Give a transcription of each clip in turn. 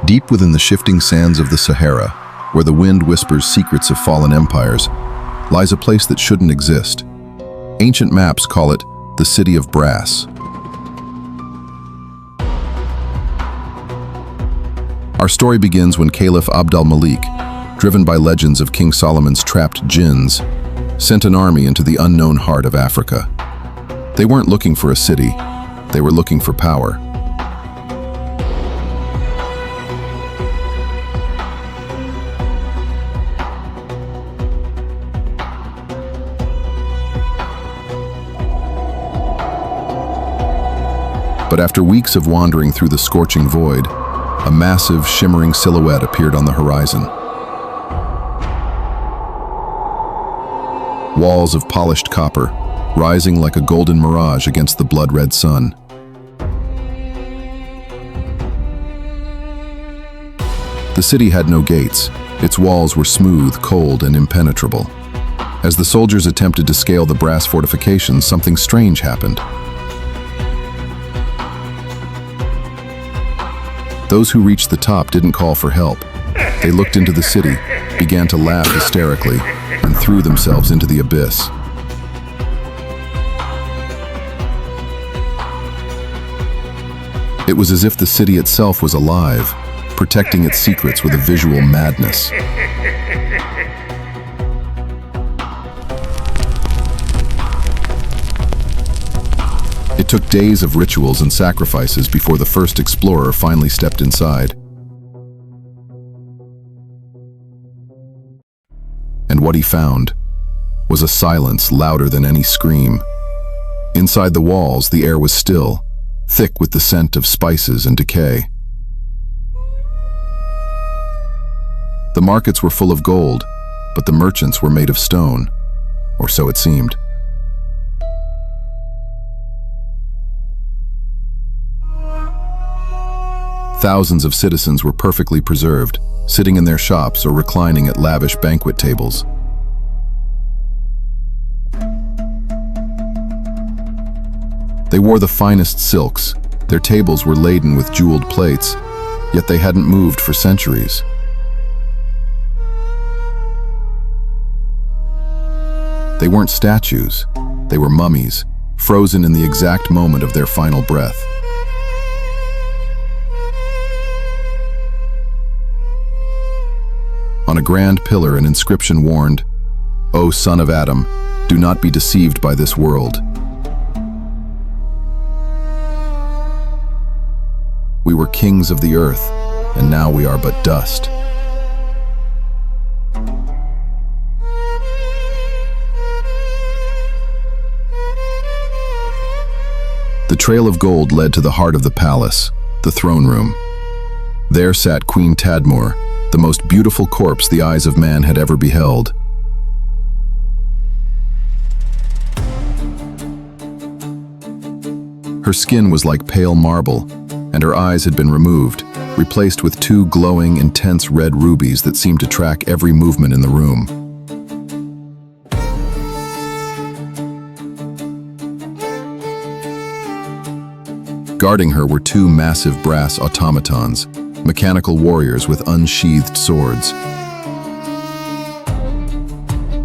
Deep within the shifting sands of the Sahara, where the wind whispers secrets of fallen empires, lies a place that shouldn't exist. Ancient maps call it the City of Brass. Our story begins when Caliph Abd al-Malik, driven by legends of King Solomon's trapped jinns, sent an army into the unknown heart of Africa. They weren't looking for a city, they were looking for power. But after weeks of wandering through the scorching void, a massive, shimmering silhouette appeared on the horizon. Walls of polished copper, rising like a golden mirage against the blood-red sun. The city had no gates. Its walls were smooth, cold, and impenetrable. As the soldiers attempted to scale the brass fortifications, something strange happened. Those who reached the top didn't call for help. They looked into the city, began to laugh hysterically, and threw themselves into the abyss. It was as if the city itself was alive, protecting its secrets with a visual madness. It took days of rituals and sacrifices before the first explorer finally stepped inside. And what he found was a silence louder than any scream. Inside the walls, the air was still, thick with the scent of spices and decay. The markets were full of gold, but the merchants were made of stone, or so it seemed. Thousands of citizens were perfectly preserved, sitting in their shops or reclining at lavish banquet tables. They wore the finest silks, their tables were laden with jeweled plates, yet they hadn't moved for centuries. They weren't statues, they were mummies, frozen in the exact moment of their final breath. On a grand pillar, an inscription warned, "O son of Adam, do not be deceived by this world." We were kings of the earth, and now we are but dust. The trail of gold led to the heart of the palace, the throne room. There sat Queen Tadmor, the most beautiful corpse the eyes of man had ever beheld. Her skin was like pale marble, and her eyes had been removed, replaced with two glowing, intense red rubies that seemed to track every movement in the room. Guarding her were two massive brass automatons, mechanical warriors with unsheathed swords.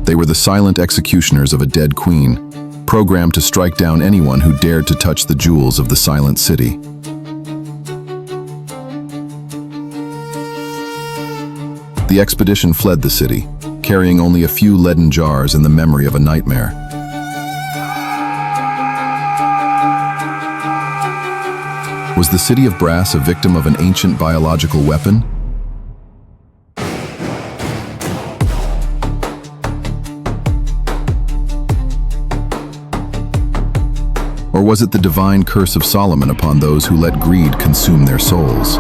They were the silent executioners of a dead queen, programmed to strike down anyone who dared to touch the jewels of the silent city. The expedition fled the city, carrying only a few leaden jars and the memory of a nightmare. Was the City of Brass a victim of an ancient biological weapon? Or was it the divine curse of Solomon upon those who let greed consume their souls?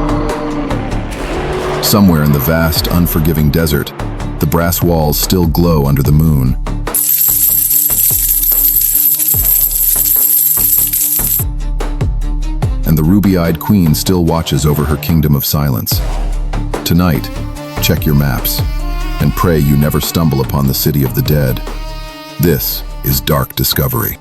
Somewhere in the vast, unforgiving desert, the brass walls still glow under the moon. And the ruby-eyed queen still watches over her kingdom of silence. Tonight, check your maps, and pray you never stumble upon the city of the dead. This is Dark Discovery.